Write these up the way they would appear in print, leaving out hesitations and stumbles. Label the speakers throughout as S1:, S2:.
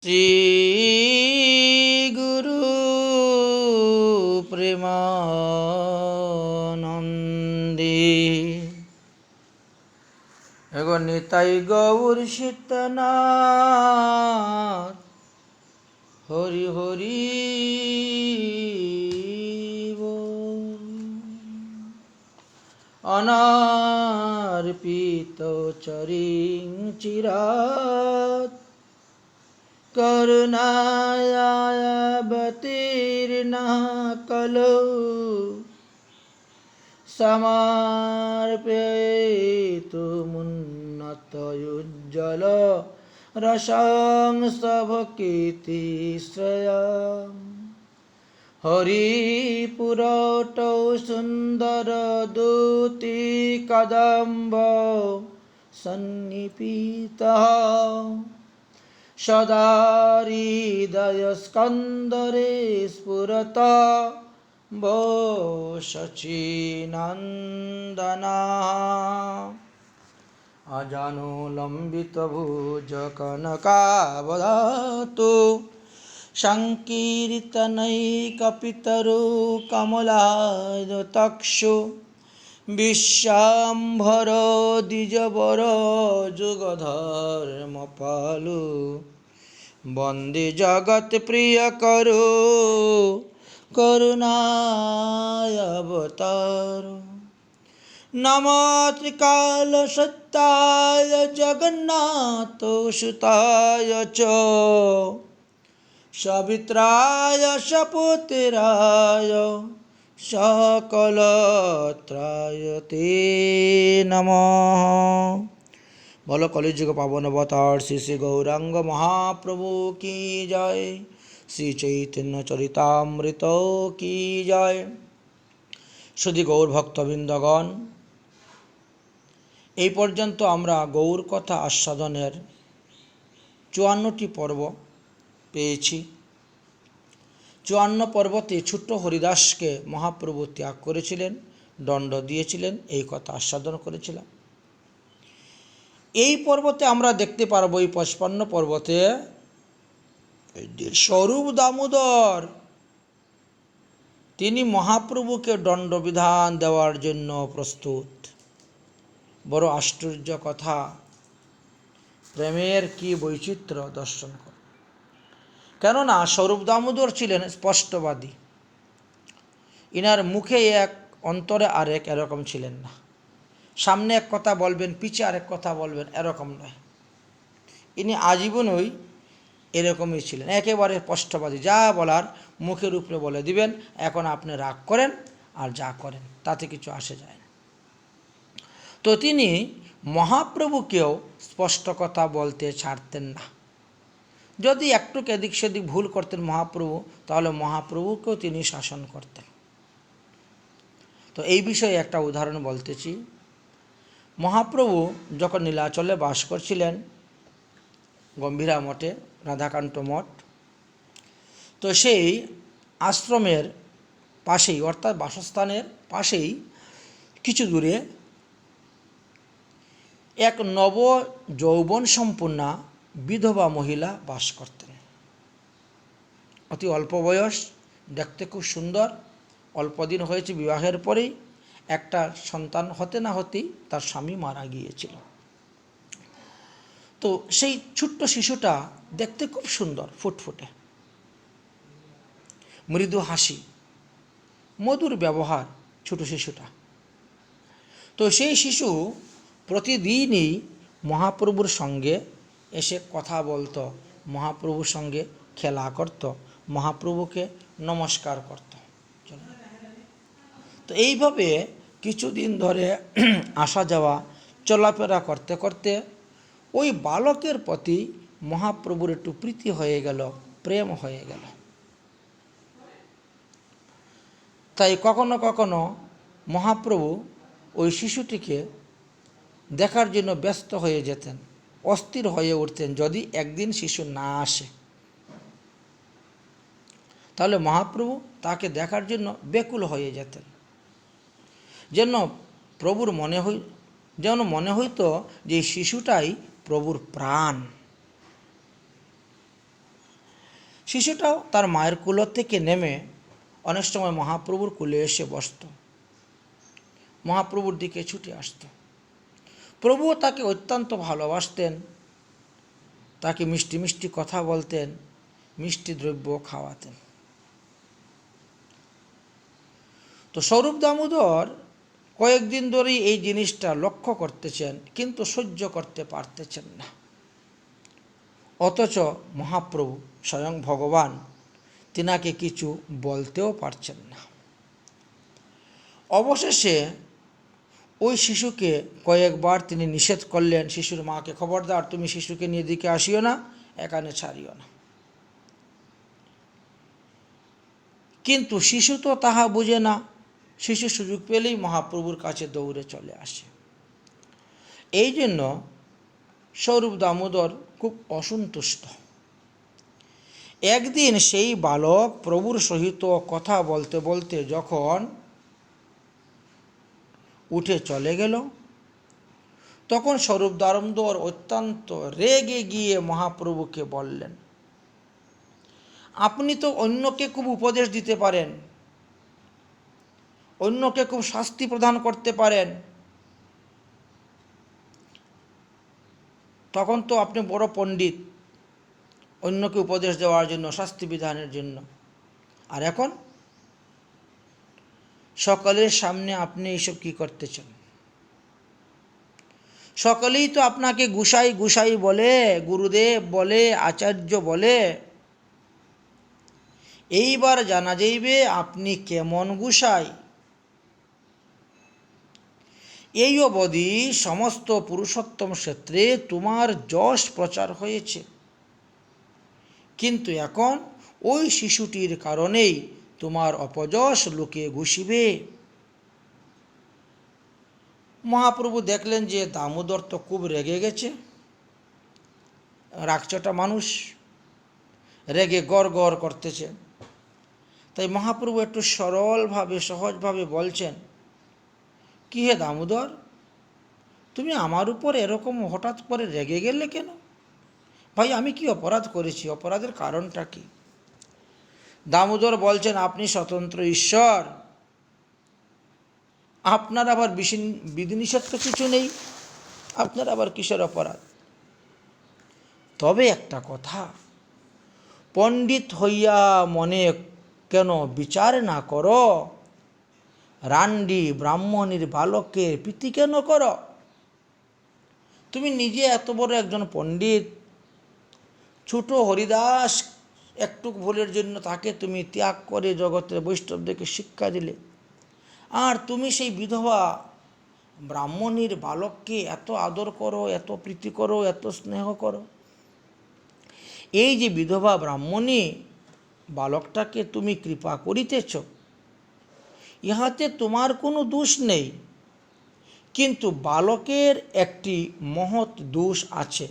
S1: শ্রী গুরু প্রেমানন্দে এগো নিতাই গৌর সীতানাথ হরি হরি বল। অনার্পিত চরিং চিরাত করুণায়াবতীর্ণা কলৌ সমর্পয়েতুমুন্নতোজ্জ্বল রসং সভকীর্তিশ্রয়াম। হরিপুরটৌ সুন্দর দূতি কদম্ব সন্নিপীতঃ সদা হৃদয়স্কন্দরে স্ফুরত ভো সচিনন্দনঃ। অজানুলম্বিতভুজকনকাবদাতু সংকীর্তনৈকপিতরো কমলায়তাক্ষু বিশ্বম্ভর দ্বিজবর যুগধর্মপালু বন্দে জগৎ প্রিয় করো করুণাবতার। নমো ত্রিকাল সত্যায় জগন্নাথ সুতায় চ সবিত্রায় সপুত্রায় সকলত্রায়তে নমঃ। বলো কলিযুগ পাবন অবতার শ্রী শ্রী গৌরাঙ্গ মহাপ্রভু কি জয়, শ্রী চৈতন্য চরিতামৃত কি জয়। শুধু গৌর ভক্তবৃন্দগণ, এই পর্যন্ত আমরা গৌর কথা আস্বাদনের 54টি পর্ব পেয়েছি। 54 পর্বতে ছোট্ট হরিদাসকে মহাপ্রভু ত্যাগ করেছিলেন, দণ্ড দিয়েছিলেন, এই কথা আস্বাদন করেছিলাম। এই পর্বতে আমরা দেখতে পারবো, এই 55 পর্বতে স্বরূপ দামোদর তিনি মহাপ্রভুকে দণ্ডবিধান দেওয়ার জন্য প্রস্তুত। বড় আশ্চর্য কথা, প্রেমের কি বৈচিত্র্য দর্শন কর। কেননা স্বরূপ দামোদর ছিলেন স্পষ্টবাদী, ইনার মুখে এক অন্তরে আরেক এরকম ছিলেন না। সামনে এক কথা বলবেন, পিছে আরেক কথা বলবেন, এরকম নয়। ইনি আজীবনই এরকমই ছিলেন, একেবারে স্পষ্টবাদী, যা বলার মুখের উপরে বলে দিবেন। এখন আপনি রাগ করেন আর যা করেন তাতে কিছু আসে যায় না। তো তিনি মহাপ্রভুকেও স্পষ্ট কথা বলতে ছাড়তেন না। যদি একটু এদিক সেদিক ভুল করতেন মহাপ্রভু, তাহলে মহাপ্রভুকেও তিনি শাসন করতেন। তো এই বিষয়ে একটা উদাহরণ বলতেছি। মহাপ্রভু যখন নীলাচলে বাস করছিলেন, গম্ভীরা মঠে, রাধাকান্ত মঠ, তো সেই আশ্রমের পাশেই, অর্থাৎ বাসস্থানের পাশেই কিছু দূরে এক নব যৌবন সম্পূর্ণা বিধবা মহিলা বাস করতেন। অতি অল্প বয়স, দেখতে খুব সুন্দর, অল্প দিন হয়েছে বিবাহের পরেই একটা সন্তান হতে না হতেই তার স্বামী মারা গিয়েছিল। তো সেই ছোট্ট শিশুটা দেখতে খুব সুন্দর, ফুটফুটে, মৃদু হাসি, মধুর ব্যবহার ছোট শিশুটা। তো সেই শিশু প্রতিদিনই মহাপ্রভুর সঙ্গে এসে কথা বলতো, মহাপ্রভুর সঙ্গে খেলা করত, মহাপ্রভুকে নমস্কার করত। তো এইভাবে কিছুদিন ধরে আসা যাওয়া চলাফেরা করতে করতে ওই বালকের প্রতি মহাপ্রভুর একটু প্রীতি হয়ে গেল, প্রেম হয়ে গেল। তাই কখনো কখনো মহাপ্রভু ওই শিশুটিকে দেখার জন্য ব্যস্ত হয়ে যেতেন, অস্থির হয়ে উঠতেন যদি একদিন শিশু না আসে। তাহলে মহাপ্রভু তাকে দেখার জন্য ব্যাকুল হয়ে যেতেন, যেন প্রভুর মনে হইতো যে শিশুটাই প্রভুর প্রাণ। শিশুটাও তার মায়ের কুল থেকে নেমে অনেক সময় মহাপ্রভুর কুলে এসে বসত, মহাপ্রভুর দিকে ছুটে আসত। প্রভুও তাকে অত্যন্ত ভালোবাসতেন, তাকে মিষ্টি মিষ্টি কথা বলতেন, মিষ্টি দ্রব্য খাওয়াতেন। তো স্বরূপ দামোদর কয়েকদিন ধরেই এই জিনিসটা লক্ষ্য করতেছেন, কিন্তু সহ্য করতে পারতেছেন না। অথচ মহাপ্রভু স্বয়ং ভগবান তিনাকে কিছু বলতেও পারছেন না। অবশেষে ওই শিশুকে কয়েকবার তিনি নিষেধ করলেন, শিশুর মাকে, খবরদার তুমি শিশুকে নিয়ে দিকে আসিও না, এখানে ছাড়িও না। কিন্তু শিশু তো তাহা বুঝে না। শিশু সুযোগ পেলেই মহাপ্রভুর কাছে দৌড়ে চলে আসে। এই জন্য স্বরূপ দামোদর খুব অসন্তুষ্ট। একদিন সেই বালক প্রভুর সহিত কথা বলতে বলতে যখন উঠে চলে গেল, তখন স্বরূপ দামোদর অত্যন্ত রেগে গিয়ে মহাপ্রভুকে বললেন, আপনি তো অন্যকে খুব উপদেশ দিতে পারেন, অন্যকে খুব শাস্তি প্রদান করতে পারেন, তখন তো আপনি বড় পণ্ডিত অন্যকে উপদেশ দেওয়ার জন্য, শাস্তি বিধানের জন্য। আর এখন সকলের সামনে আপনি এইসব কি করতেছেন? সকলেই তো আপনাকে গুসাই গুসাই বলে, গুরুদেব বলে, আচার্য বলে। এইবার জানা যাইবে আপনি কেমন গুসাই। এই অবধি সমস্ত পুরুষোত্তম ক্ষেত্রে তোমার যশ প্রচার হয়েছে, কিন্তু এখন ওই শিশুটির কারণেই তোমার অপযশ লোকে ঘুষিবে। মহাপ্রভু দেখলেন যে দামোদর তো খুব রেগে গেছে, রাগচটা মানুষ, রেগে গড় গড় করতেছে। তাই মহাপ্রভু একটু সরলভাবে সহজভাবে বলছেন, কি হে দামোদর, তুমি আমার উপর এরকম হঠাৎ করে রেগে গেলে কেন? ভাই, আমি কি অপরাধ করেছি? অপরাধের কারণটা কি? দামোদর বলছেন, আপনি স্বতন্ত্র ঈশ্বর, আপনার আবার বিধিনিষেধ তো কিছু নেই, আপনার আবার কিসের অপরাধ? তবে একটা কথা, পণ্ডিত হইয়া মনে কেন বিচার না করো? রান্ডি ব্রাহ্মণীর বালকের প্রীতি কেন করো? তুমি নিজে এত বড় একজন পণ্ডিত, ছোট হরিদাস একটু ভুলের জন্য তাকে তুমি ত্যাগ করে জগতের বৈষ্ণবদেরকে শিক্ষা দিলে, আর তুমি সেই বিধবা ব্রাহ্মণীর বালককে এত আদর করো, এত প্রীতি করো, এত স্নেহ করো। এই যে বিধবা ব্রাহ্মণী বালকটাকে তুমি কৃপা করিতেছ, ইহাতে তোমার কোনো দোষ নেই, কিন্তু বালকের একটি মহৎ দোষ আছে।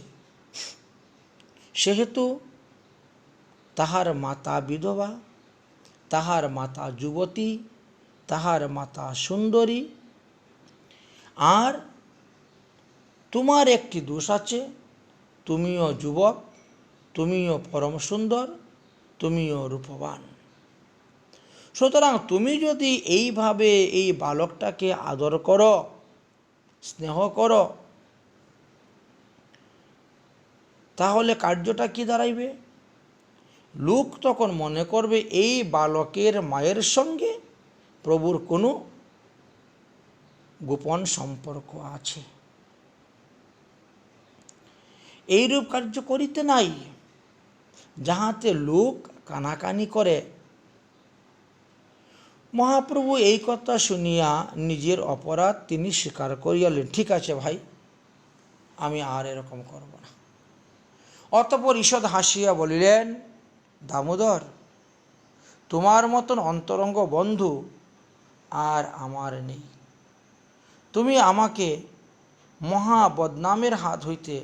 S1: সেহেতু তাহার মাতা বিধবা, তাহার মাতা যুবতী, তাহার মাতা সুন্দরী, আর তোমার একটি দোষ আছে, তুমিও যুবক, তুমিও পরম সুন্দর, তুমিও রূপবান। সুতরাং তুমি যদি এইভাবে এই বালকটাকে আদর করো, স্নেহ করো, তাহলে কার্যটা কি দাঁড়াইবে? লোক তখন মনে করবে এই বালকের মায়ের সঙ্গে প্রভুর কোনো গোপন সম্পর্ক আছে। এইরূপ কার্য করিতে নাই, যাহাতে লোক কানাকানি করে। মহাপ্রভু এই কথা শুনিয়া নিজের অপরাধ তিনি স্বীকার করিয়ালেন, ঠিক আছে ভাই, আমি আর এরকম করব না। অতঃপর ঈষৎ হাসিয়া বলিলেন, দামোদর, তোমার মতন অন্তরঙ্গ বন্ধু আর আমার নেই। তুমি আমাকে মহা বদনামের হাত হইতে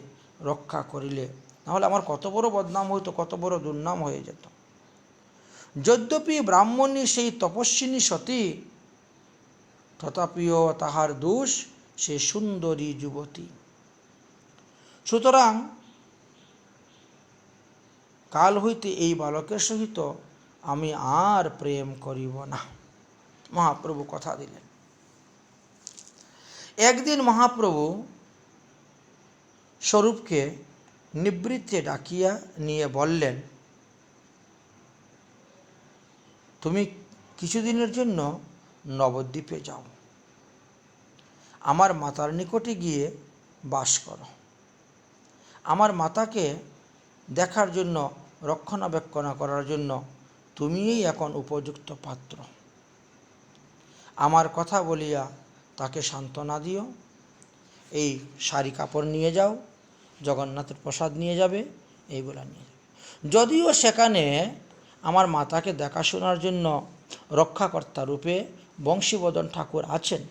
S1: রক্ষা করিলে, নাহলে আমার কত বড় বদনাম হইতো, কত বড় দুর্নাম হয়ে যেত। যদ্যপি ব্রাহ্মণী সেই তপস্বিনী সতী, তথাপিও তাহার দোষ সে সুন্দরী যুবতী। সুতরাং কাল হইতে এই বালকের সহিত আমি আর প্রেম করিব না। মহাপ্রভু কথা দিলেন। একদিন মহাপ্রভু স্বরূপকে নিবৃত্তে ডাকিয়া নিয়ে বললেন, তুমি কিছুদিনের জন্য নবদ্বীপে যাও, আমার মাতার নিকটে গিয়ে বাস করো। আমার মাতাকে দেখার জন্য, রক্ষণাবেক্ষণ করার জন্য তুমিই এখন উপযুক্ত পাত্র। আমার কথা বলিয়া তাকে সান্ত্বনা দিও। এই শাড়ি কাপড় নিয়ে যাও, জগন্নাথের প্রসাদ নিয়ে যাবে, এইগুলা নিয়ে যাবে। যদিও সেখানে আমার মাতাকে দেখাশোনার জন্য রক্ষাকর্তা রূপে বংশীবদন ঠাকুর আছেন,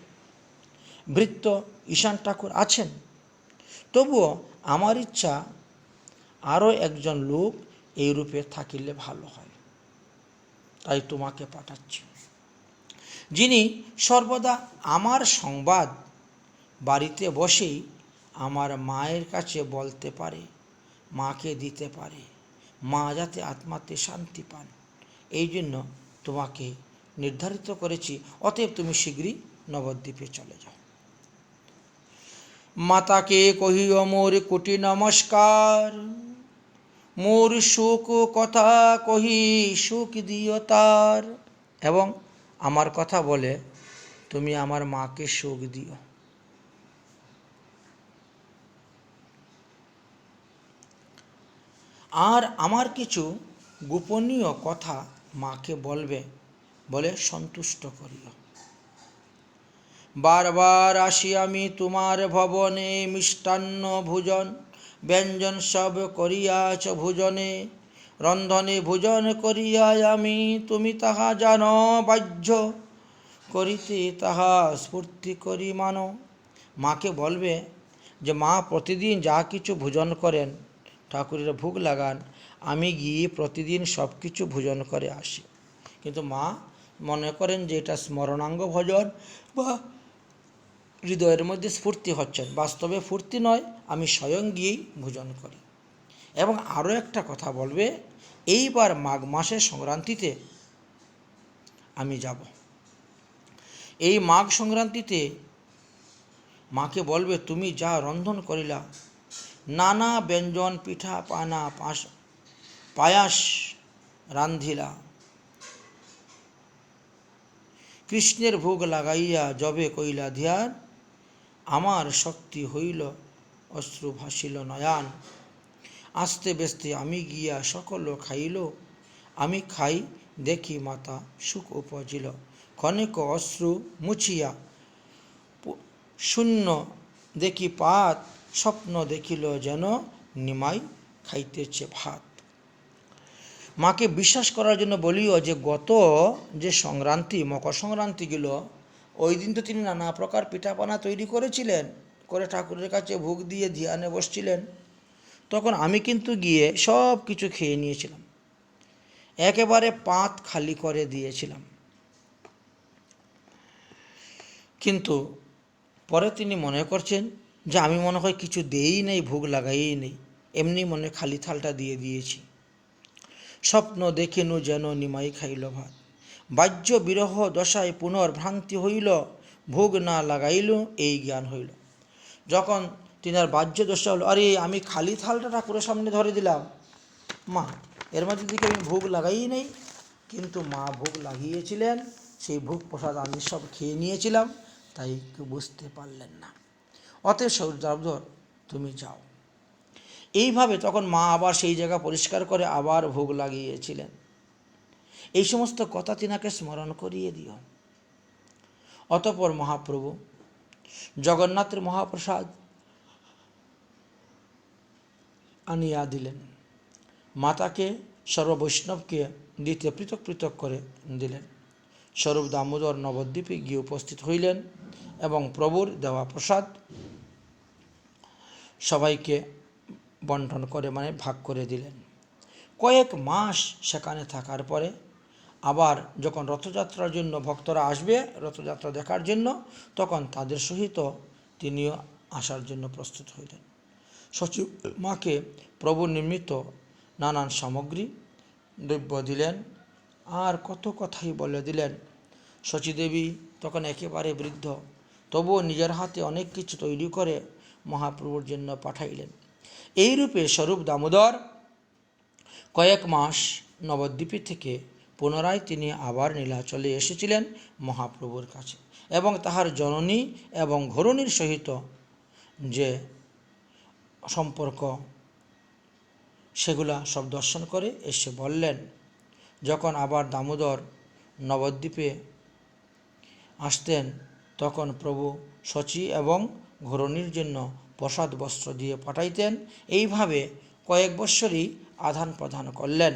S1: ভৃত্য ঈশান ঠাকুর আছেন, তবুও আমার ইচ্ছা আরও একজন লোক এই রূপে থাকিলে ভালো হয়। তাই তোমাকে পাঠাচ্ছি, যিনি সর্বদা আমার সংবাদ বাড়িতে বসেই আমার মায়ের কাছে বলতে পারে, মাকে দিতে পারে, মা যাতে আত্মাতে শান্তি পান, এই জন্য তোমাকে নির্ধারিত করেছি। অতএব তুমি শীঘ্রই নবদ্বীপে চলে যাও। মাতাকে কহিও মোর কোটি নমস্কার, মোর সুখ কথা কহি সুখ দিও তার। এবং আমার কথা বলে তুমি আমার মাকে সুখ দিও। আর আমার কিছু গোপনীয় কথা মাকে বলবে বলে সন্তুষ্ট করিও। বারবার আসি আমি তোমার ভবনে, মিষ্টান্ন ভোজন ব্যঞ্জন সব করিয়াছ ভোজনে, রন্ধনে ভোজন করিয়া আমি তুমি তাহা জানো বাহ্য করিতে তাহা স্ফূর্তি করি মানো। মাকে বলবে যে মা প্রতিদিন যা কিছু ভোজন করেন, ঠাকুরের ভোগ লাগান, আমি গিয়ে প্রতিদিন সব কিছু ভোজন করে আসি। কিন্তু মা মনে করেন যে এটা স্মরণাঙ্গ ভোজন বা হৃদয়ের মধ্যে স্ফূর্তি হচ্ছেন, বাস্তবে ফুর্তি নয়, আমি স্বয়ং গিয়েই ভোজন করি। এবং আরও একটা কথা বলবে, এইবার মাঘ মাসের সংক্রান্তিতে আমি যাব। এই মাঘ সংক্রান্তিতে মাকে বলবে তুমি যা রন্ধন করিলা, নানা ব্যঞ্জন পিঠা পানা পায়াস রান্ধিলা, কৃষ্ণের ভোগ লাগাইয়া যবে কইলা ধ্যান, আমার শক্তি হইল অশ্রু ভাসিল নয়ান। আস্তে বেস্তে আমি গিয়া সকল খাইল, আমি খাই দেখি মাতা সুখ উপজিল। ক্ষণিক অশ্রু মুছিয়া শূন্য দেখি পাত, স্বপ্ন দেখিল যেন নিমাই খাইতেছে ভাত। মাকে বিশ্বাস করার জন্য বলিও যে গত যে সংক্রান্তি, মকর সংক্রান্তিগুলো, ওই দিন তো তিনি নানা প্রকার পিঠাপানা তৈরি করেছিলেন, করে ঠাকুরের কাছে ভোগ দিয়ে ধ্যানে বসছিলেন। তখন আমি কিন্তু গিয়ে সব কিছু খেয়ে নিয়েছিলাম, একেবারে পাত খালি করে দিয়েছিলাম। কিন্তু পরে তিনি মনে করছেন যে আমি মনে হয় কিছু দেই নেই, ভোগ লাগাই নেই, এমনি মনে খালি থালটা দিয়ে দিয়েছি। স্বপ্ন দেখিনু যেন নিমাই খাইল ভাত, বাহ্য বিরহ দশায় পুনর্ভ্রান্তি হইল, ভোগ না লাগাইল এই জ্ঞান হইল। যখন তিনি আর বাহ্য দশা হলো, আরে আমি খালি থালটা ঠাকুরের সামনে ধরে দিলাম, মা এর মধ্যে দিকে আমি ভোগ লাগাই নেই, কিন্তু মা ভোগ লাগিয়েছিলেন, সেই ভোগ প্রসাদ আমি সব খেয়ে নিয়েছিলাম, তাই কেউ বুঝতে পারলেন না। অতএব সৌদাব্ধর তুমি যাও। এইভাবে তখন মা আবার সেই জায়গা পরিষ্কার করে আবার ভোগ লাগিয়েছিলেন। এই সমস্ত কথা তিনাকে স্মরণ করিয়ে দিও। অতঃপর মহাপ্রভু জগন্নাথের মহাপ্রসাদ আনিয়া দিলেন, মাতাকে সর্ববৈষ্ণবকে দিতে পৃথক পৃথক করে দিলেন। স্বরূপ দামোদর নবদ্বীপে গিয়ে উপস্থিত হইলেন এবং প্রভুর দেওয়া প্রসাদ সবাইকে বন্টন করে, মানে ভাগ করে দিলেন। কয়েক মাস সেখানে থাকার পরে আবার যখন রথযাত্রার জন্য ভক্তরা আসবে, রথযাত্রা দেখার জন্য, তখন তাদের সহিত তিনিও আসার জন্য প্রস্তুত হইলেন। সচিব মাকে প্রভু নির্মিত নানান সামগ্রী দ্রব্য দিলেন আর কত কথাই বলে দিলেন। শচীদেবী তখন একেবারে বৃদ্ধ, তবুও নিজের হাতে অনেক কিছু তৈরি করে মহাপ্রভুর জন্য পাঠাইলেন। এইরূপে স্বরূপ দামোদর কয়েক মাস নবদ্বীপে থেকে পুনরায় তিনি আবার নীলাচলে এসেছিলেন মহাপ্রভুর কাছে, এবং তাহার জননী এবং ঘরণীর সহিত যে সম্পর্ক সেগুলা সব দর্শন করে এসে বললেন। যখন আবার দামোদর নবদ্বীপে আসতেন তখন প্রভু শচী এবং ঘরণীর জন্য প্রসাদ বস্ত্র দিয়ে পাঠাইতেন। এইভাবে কয়েক বৎসরই আদান প্রদান করলেন।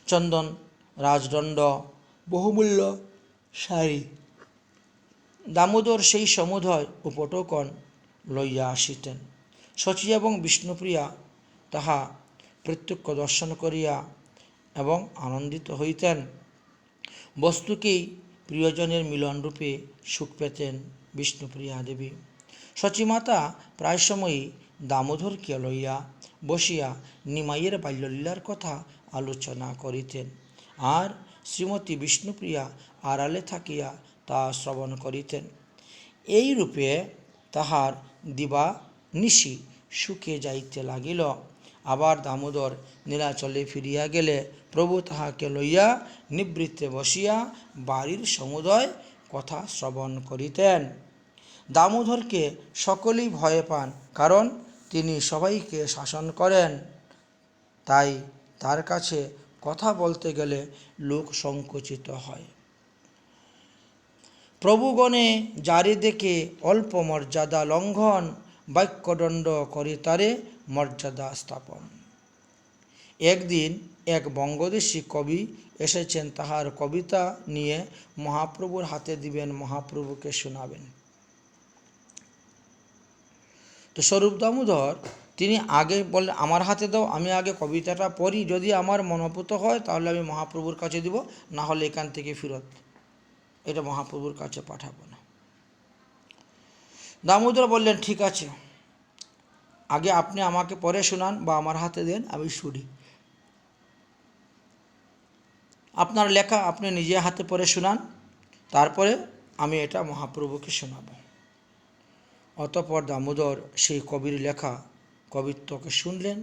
S1: চন্দন, রাজদণ্ড, বহুমূল্য শাড়ি দামোদর সেই সমুদয় উপটকন লইয়া আসিতেন। শচী এবং বিষ্ণুপ্রিয়া তাহা প্রত্যক্ষ দর্শন করিয়া এবং আনন্দিত হইতেন। বস্তুকেই প্রিয়জনের মিলনরূপে সুখ পেতেন বিষ্ণুপ্রিয়া দেবী। শচীমাতা প্রায় সময়ই দামোদরকে লইয়া বসিয়া নিমাইয়ের বাল্যলীলার কথা আলোচনা করিতেন, আর শ্রীমতী বিষ্ণুপ্রিয়া আড়ালে থাকিয়া তা শ্রবণ করিতেন। এইরূপে তাহার দিবানিশি সুখে যাইতে লাগিল। আবার দামোদর নীলাচলে ফিরিয়া গেলে প্রভু তাহাকে লইয়া নিবৃত্তে বসিয়া বাড়ির সমুদয় কথা শ্রবণ করিতেন। দামোদরকে সকলেই ভয় পান, কারণ তিনি সবাইকে শাসন করেন। তাই তার কাছে কথা বলতে গেলে লোক সংকুচিত হয়। প্রভুগণে যারে দেখে অল্প মর্যাদা লঙ্ঘন, বাক্যদণ্ড করে তারে মর্যাদা স্থাপন। একদিন এক বঙ্গদেশী কবি এসেছেন, তাহার কবিতা নিয়ে মহাপ্রভুর হাতে দিবেন, মহাপ্রভুকে শোনাবেন। তো স্বরূপ দামোদর তিনি আগে বললেন, আমার হাতে দাও, আমি আগে কবিতাটা পড়ি, যদি আমার মনোপুত হয় তাহলে আমি মহাপ্রভুর কাছে দিব, না হলে এখান থেকে ফিরত, এটা মহাপ্রভুর কাছে পাঠাবো না। দামোদর বললেন, ঠিক আছে, আগে আপনি আমাকে পড়ে শোনান বা আমার হাতে দেন, আমি শুনি। আপনার লেখা আপনি নিজে হাতে পড়ে শোনান, তারপরে আমি এটা মহাপ্রভুকে শোনাব। অতঃপর দামোদর সেই কবির লেখা কবিত্বকে শুনলেন।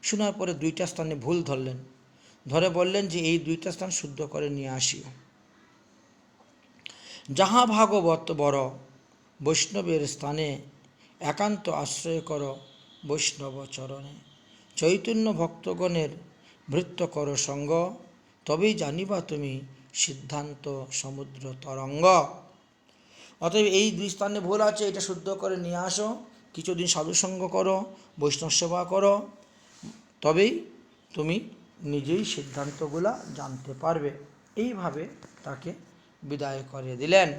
S1: শোনার পরে দুইটা স্থানে ভুল ধরলেন, ধরে বললেন যে এই দুইটা স্থান শুদ্ধ করে নিয়ে আসিও। যাহা ভাগবত বড় বৈষ্ণবের স্থানে, একান্ত আশ্রয় কর বৈষ্ণব চরণে। চৈতন্য ভক্তগণের ভৃত্য কর সঙ্গ, তবেই জানিবা তুমি সিদ্ধান্ত সমুদ্র তরঙ্গ। অতএব এই দুই স্থানে ভুল আছে, এটা শুদ্ধ করে নিয়ে আসো, কিছুদিন সাধুসঙ্গ করো, বৈষ্ণব সেবা করো, তবেই তুমি নিজেই সিদ্ধান্তগুলা জানতে পারবে। এইভাবে তাকে বিদায় করে দিলেন।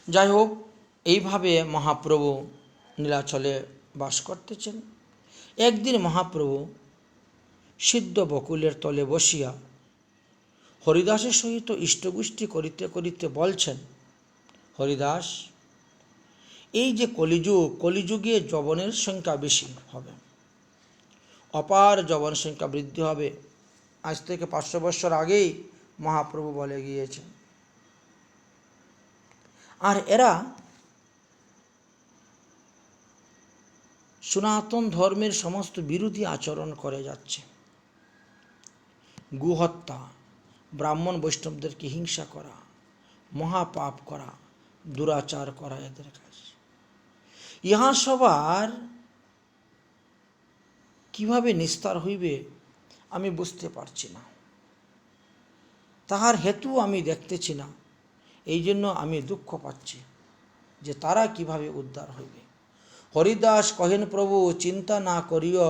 S1: যাই হোক, এইভাবে মহাপ্রভু নীলাচলে বাস করতেছেন। একদিন মহাপ্রভু সিদ্ধ বকুলের তলে বসিয়া হরিদাসের সহিত ইষ্টগোষ্ঠী করিতে করিতে বলছেন, হরিদাস, এই যে কলিযুগে যবনের সংখ্যা বেশি হবে, অপার যবন সংখ্যা বৃদ্ধি হবে। আজ থেকে 500 বছর আগেই মহাপ্রভু বলে গিয়েছেন। আর এরা সনাতন ধর্মের সমস্ত বিরোধী আচরণ করে যাচ্ছে। গোহত্যা, ব্রাহ্মণ বৈষ্ণবদেরকে হিংসা করা, মহাপাপ করা, দুরাচার করা এদের কাজ। ইহা সবার কিভাবে নিস্তার হইবে আমি বুঝতে পারছি না, তাহার হেতু আমি দেখতেছি না। এই জন্য আমি দুঃখ পাচ্ছি যে তারা কিভাবে উদ্ধার হইবে। হরিদাস কহেন, প্রভু চিন্তা না করিও,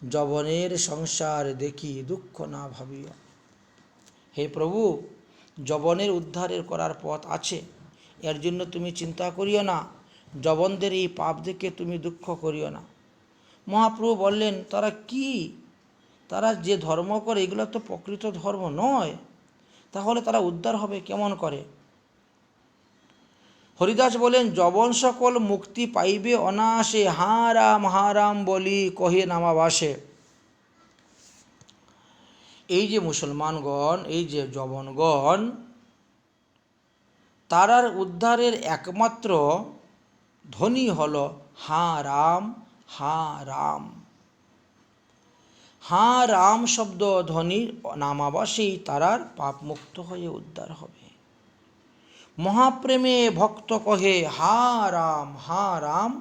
S1: যবনের সংসার দেখি দুঃখ না ভাবিও। হে প্রভু, যবনের উদ্ধারের করার পথ আছে, এর জন্য তুমি চিন্তা করিও না। যবনদের এই পাপ দেখে তুমি দুঃখ করিও না। মহাপ্রভু বললেন, তারা কি, তারা যে ধর্ম করে এগুলো তো প্রকৃত ধর্ম নয়, তাহলে তারা উদ্ধার হবে কেমন করে? হরিদাস বলেন, যবন সকল মুক্তি পাইবে অনায়াসে, হা রাম বলি কহে নামাবাসে। এই যে মুসলমানগণ, এই যে যবনগণ, তারার উদ্ধারের একমাত্র ধ্বনি হল হা রাম, হা রাম। হা রাম শব্দ ধ্বনির নামাবাসেই তারার পাপমুক্ত হয়ে উদ্ধার হবে। মহাপ্রেমে ভক্ত কহে হা রাম,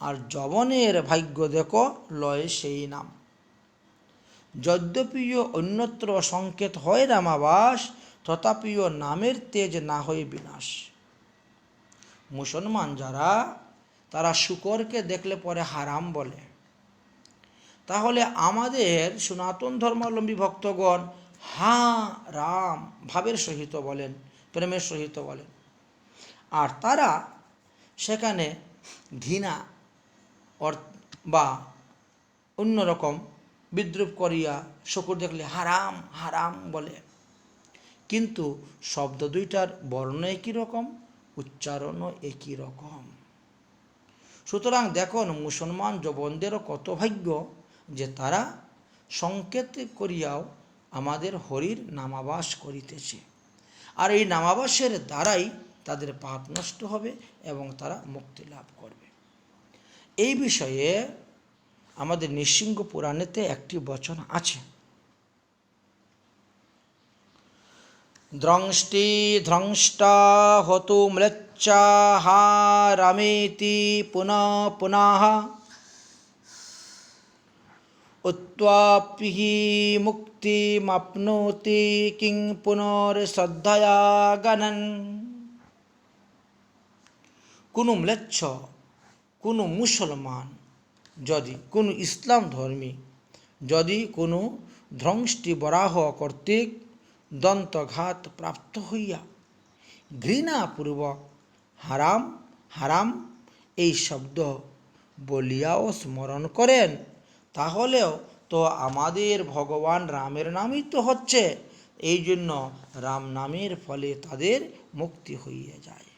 S1: আর যবনের ভাগ্য দেখো লয় সেই নাম। যদ্যপিও অন্যত্র সংকেত হয় রামাবাস, তথাপিও নামের তেজ না হয় বিনাশ। মুসলমান যারা, তারা শুকরকে দেখলে পরে হারাম বলে। তাহলে আমাদের সনাতন ধর্মাবলম্বী ভক্তগণ হা রাম ভাবের সহিত বলেন, প্রেমের সহিত বলেন। আর তারা সেখানে ঘৃণা বা অন্যরকম বিদ্রুপ করিয়া শুকর দেখলে হারাম বলে। কিন্তু শব্দ দুইটার বর্ণ একই রকম, উচ্চারণও একই রকম। সুতরাং দেখুন, মুসলমান যবনদেরও কত ভাগ্য যে তারা সংকেত করিয়াও আমাদের হরির নামাবাস করিতেছে। আর এই নামাবাসের দ্বারাই তাদের পাপ নষ্ট হবে এবং তারা মুক্তি লাভ করবে। এই বিষয়ে আমাদের নৃসিংহ পুরাণেতে একটি বচন আছে, দ্রংষ্টি ধ্রংষ্টা হতু ম্লেচ্ছা হা রামেতি পুনঃ পুনঃ উত্ত্বাপিহি মুক্তিমাপ্নোতি কিং পুনর্শ্রদ্ধয়া গণন। কোনো ম্লেচ্ছ, কোনো মুসলমান যদি, কোনো ইসলাম ধর্মী যদি কোনো ধ্রংষ্টি বরাহ কর্তৃক দন্তঘাত প্রাপ্ত হইয়া ঘৃণাপূর্বক হারাম এই শব্দ বলিয়াও স্মরণ করেন, তাহলেও তো আমাদের ভগবান রামের নামই তো হচ্ছে। এই জন্য রাম নামের ফলে তাদের মুক্তি হইয়া যায়।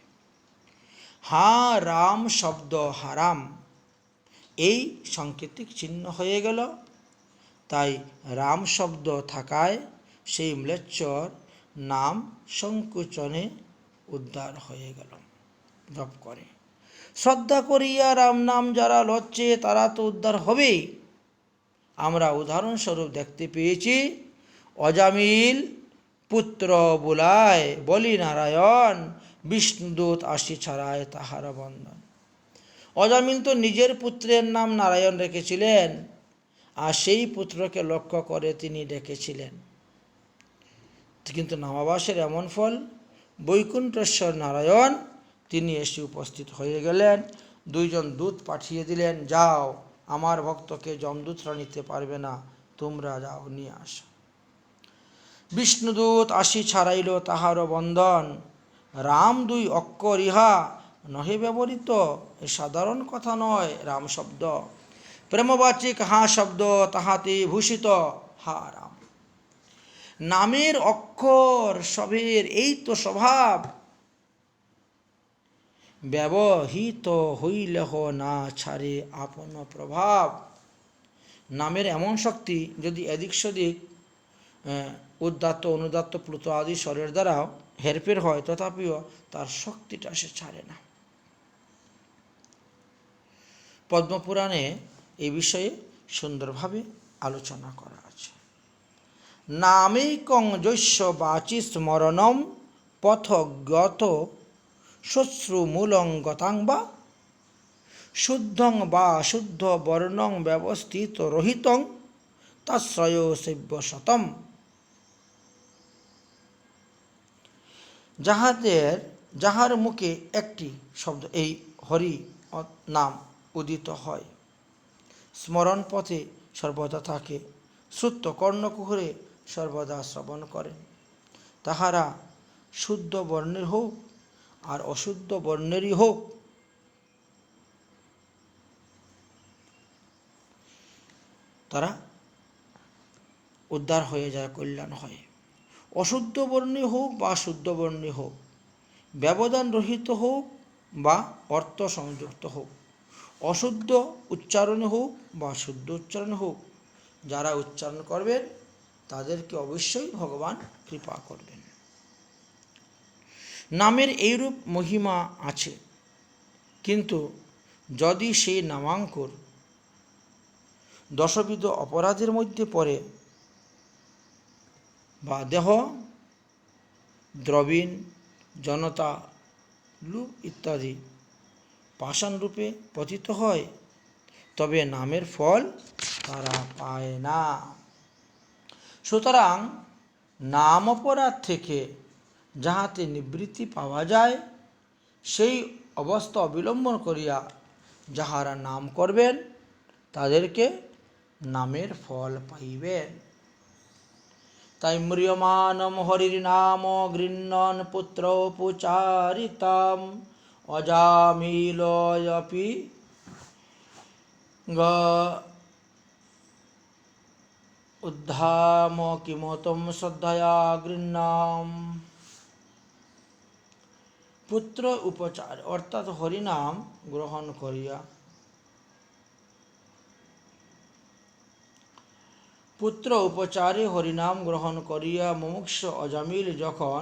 S1: হা রাম শব্দ হারাম এই সাংকেতিক চিহ্ন হয়ে গেল। তাই রাম শব্দ থাকায় সেই ম্লেচ্ছর নাম সংকোচনে উদ্ধার হয়ে গেল, জপ করে। শ্রদ্ধা করিয়া রাম নাম যারা লচ্ছে তারা তো উদ্ধার হবেই। আমরা উদাহরণস্বরূপ দেখতে পেয়েছি, অজামিল পুত্র বুলায় বলি নারায়ণ, বিষ্ণুদূত আসি ছাড়ায় তাহার বন্ধন। অজামিল তো নিজের পুত্রের নাম নারায়ণ রেখেছিলেন, আর সেই পুত্রকে লক্ষ্য করে তিনি ডেকেছিলেন। কিন্তু নামাবাসের এমন ফল, বৈকুণ্ঠেশ্বর নারায়ণ তিনি এসে উপস্থিত হয়ে গেলেন। দুইজন দূত পাঠিয়ে দিলেন, যাও, আমার ভক্তকে যমদূতরা নিতে পারবে না, তোমরা যাও, নিয়ে আসো। বিষ্ণুদূত আসি ছাড়াইল তাহার বন্ধন, রাম দুই অক্ষর ইহা নহে ব্যবহৃত। এ সাধারণ কথা নয়, রাম শব্দ প্রেমবাচিক হা শব্দ তাহাতে ভূষিত। হা রাম নামের অক্ষর সবের এই তো স্বভাব, ব্যবহৃত হইলেহ না ছাড়ে আপন প্রভাব। নামের এমন শক্তি, যদি এদিক সেদিক উদ্দাত্ত অনুদাত্ত প্লুত আদি স্বরের দ্বারাও হেরফের হয়, তথাপিও তার শক্তিটা সে ছাড়ে না। পদ্মপুরাণে এই বিষয়ে সুন্দরভাবে আলোচনা করা আছে। নামেকং যস্য বাচি স্মরণম পথজ্ঞত শ্মশ্রুমূলং গতাং বা শুদ্ধং বা শুদ্ধ বর্ণং ব্যবস্থিত রহিতং তশ্রয় সেব্য শতম। যাহার মুখে একটি শব্দ, এই হরি নাম উদিত হয়, স্মরণ পথে সর্বদা থাকে, শ্রুত কর্ণকুহরে সর্বদা শ্রবণ করেন, তাহারা শুদ্ধ বর্ণের হোক আর অশুদ্ধ বর্ণেরই হোক, তারা উদ্ধার হয়ে যায়, কল্যাণ হয়। অশুদ্ধ বর্ণে হোক বা শুদ্ধ বর্ণে হোক, ব্যবধান রহিত হোক বা অর্থ সংযুক্ত হোক, অশুদ্ধ উচ্চারণে হোক বা শুদ্ধ উচ্চারণে হোক, যারা উচ্চারণ করবেন তাদেরকে অবশ্যই ভগবান কৃপা করবেন। নামের এইরূপ মহিমা আছে, কিন্তু যদি সেই নামাঙ্কুর দশবিধ অপরাধের মধ্যে পড়ে বা দেহ, দ্রবীণ, জনতা, লোভ ইত্যাদি পাষাণরূপে পতিত হয়, তবে নামের ফল তারা পায় না। সুতরাং নাম অপরাধ থেকে যাহাতে নিবৃত্তি পাওয়া যায়, সেই অবস্থা অবলম্বন করিয়া যাহারা নাম করবেন তাদেরকে নামের ফল পাইবেন। তাই ম্রিয়মাণম হরির নাম গৃহ্ণন পুত্র পুচারিতাম অজামিলয়পি গ উদ্ধাম কিমতম শ্রদ্ধয়া গৃহ্ণাম। পুত্র উপচার অর্থাৎ হরিনাম গ্রহণ করিয়া, পুত্র উপচারে হরিনাম গ্রহণ করিয়া মুমুক্ষ অজামিল যখন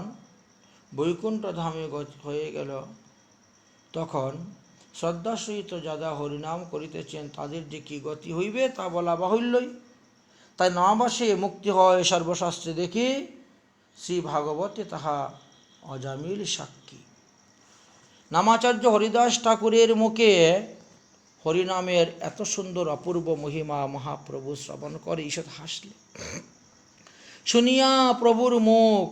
S1: বৈকুণ্ঠ ধামে হয়ে গেল, তখন শ্রদ্ধা সহিত যারা হরিনাম করিতেছেন তাদের যে কি গতি হইবে তা বলা বাহুল্যই। তাই নামাবাসে মুক্তি হয় সর্বশাস্ত্রে দেখি, শ্রী ভাগবতে তাহা অজামিল সাক্ষী। নামাচার্য হরিদাস ঠাকুরের মুখে হরিনামের এত সুন্দর অপূর্ব মহিমা মহাপ্রভু শ্রবণ করে ঈষৎ হাসলে। শুনিয়া প্রভুর মুখ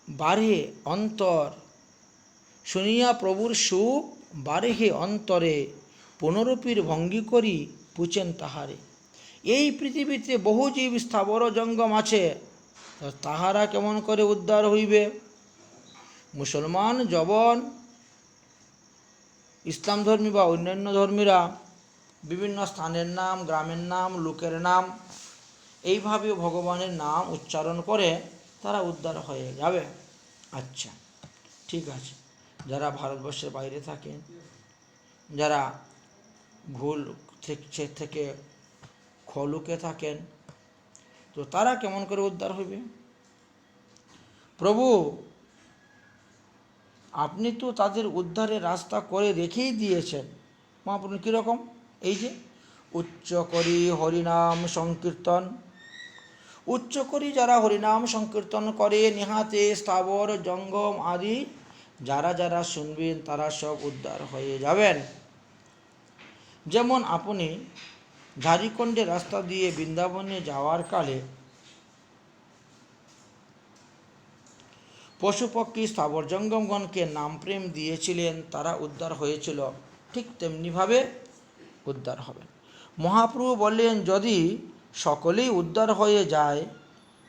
S1: বাড়ে অন্তর, শুনিয়া প্রভুর সুখ বাড়ে হে অন্তরে, পুনরূপীর ভঙ্গি করি পুছেন তাহারে। এই পৃথিবীতে বহু জীব স্থাবর জঙ্গম আছে, তাহারা কেমন করে উদ্ধার হইবে? মুসলমান, জবন, ইসলাম ধর্মী বা অন্যান্য ধর্মীরা বিভিন্ন স্থানের নাম, গ্রামের নাম, লোকের নাম এইভাবে ভগবানের নাম উচ্চারণ করে তারা উদ্ধার হয়ে যাবে। আচ্ছা, ঠিক আছে। যারা ভারতবর্ষের বাইরে থাকেন, যারা ভুল থেকে খলুকে থাকেন, তো তারা কেমন করে উদ্ধার হইবে? প্রভু আপনি তো তাদের উদ্ধারের রাস্তা করে রেখেই দিয়েছেন। মহাপ্রভু কীরকম? এই যে উচ্চ করি হরিনাম সংকীর্তন, উচ্চ করি যারা হরিনাম সংকীর্তন করে, নিহাতে স্থাবর জঙ্গম আদি যারা যারা শুনবেন তারা সব উদ্ধার হয়ে যাবেন। যেমন আপনি ঝাড়িখণ্ডের রাস্তা দিয়ে বৃন্দাবনে যাওয়ার কালে পশুপক্ষী স্থাবর জঙ্গমগণকে নাম প্রেম দিয়েছিলেন, তারা উদ্ধার হয়েছিল, ঠিক তেমনিভাবে উদ্ধার হবেন। মহাপ্রভু বললেন, যদি সকলেই উদ্ধার হয়ে যায়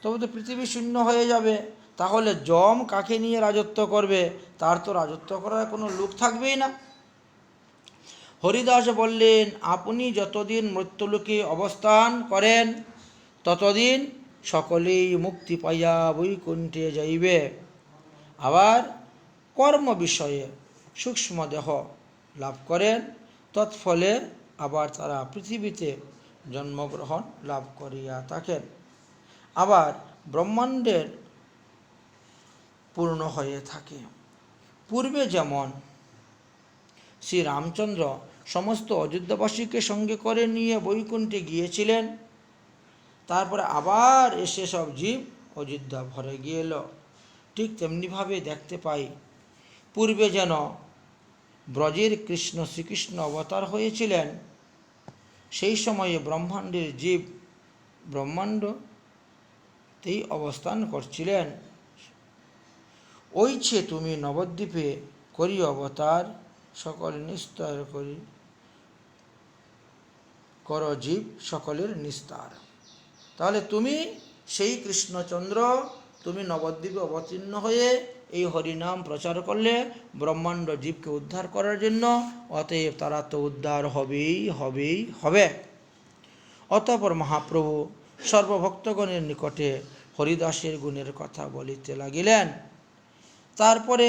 S1: তবে তো পৃথিবী শূন্য হয়ে যাবে, তাহলে যম কাকে নিয়ে রাজত্ব করবে? তার তো রাজত্ব করার কোনো লোক থাকবেই না। হরিদাস বললেন, আপনি যতদিন মৃত্যুলোকে অবস্থান করেন ততদিন সকলেই মুক্তি পাইয়া বৈকুণ্ঠে যাইবে। আবার কর্ম বিষয়ে সূক্ষ্ম দেহ লাভ করেন, তৎফলে আবার তারা পৃথিবীতে জন্মগ্রহণ লাভ করিয়া থাকেন, আবার ব্রহ্মাণ্ডের পূর্ণ হয়ে থাকে। পূর্বে যেমন শ্রী রামচন্দ্র সমস্ত অযোধ্যাবাসীকে সঙ্গে করে নিয়ে বৈকুণ্ঠে গিয়েছিলেন, তারপরে আবার এসে সব জীব অযোধ্যা ভরে গিয়েল, ঠিক তেমনিভাবে দেখতে পাই পূর্বে যেন ব্রজের কৃষ্ণ শ্রীকৃষ্ণ অবতার হয়েছিলেন, সেই সময়ে ব্রহ্মাণ্ডের জীব ব্রহ্মাণ্ডতেই অবস্থান করছিলেন। ওইছে তুমি নবদ্বীপে করি অবতার, সকল নিস্তার করি কর জীব সকলের নিস্তার। তাহলে তুমি সেই কৃষ্ণচন্দ্র, তুমি নবদ্বীপে অবতীর্ণ হয়ে এই হরিনাম প্রচার করলে ব্রহ্মাণ্ড জীবকে উদ্ধার করার জন্য, অতএব তারা তো উদ্ধার হবে। অতঃপর মহাপ্রভু সর্বভক্তগণের নিকটে হরিদাসের গুণের কথা বলিতে লাগিলেন। তারপরে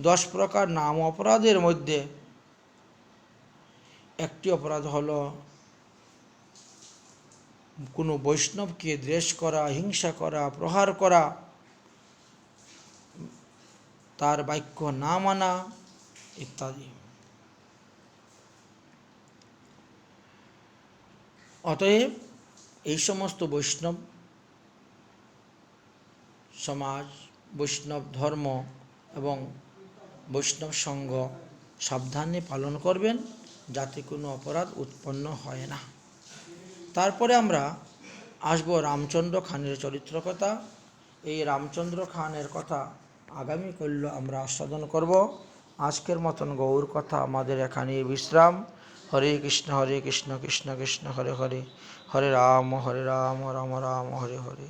S1: 10 প্রকার নাম অপরাধের মধ্যে একটি অপরাধ হলো কোনো বৈষ্ণবকে দ্বেষ করা, হিংসা করা, প্রহার করা, তার বাক্য না মানা ইত্যাদি। অতএব এই সমস্ত বৈষ্ণব সমাজ, বৈষ্ণব ধর্ম এবং বৈষ্ণব সঙ্গ সাবধানে পালন করবেন, যাতে কোনো অপরাধ উৎপন্ন হয় না। তারপরে আমরা আসবো রামচন্দ্র খানের চরিত্র কথা। এই রামচন্দ্র খানের কথা আগামীকাল আমরা আস্বাদন করব। আজকের মতন গৌর কথা আমাদের এখানেই বিশ্রাম। হরে কৃষ্ণ কৃষ্ণ কৃষ্ণ হরে হরে, হরে রাম রাম রাম হরে হরে।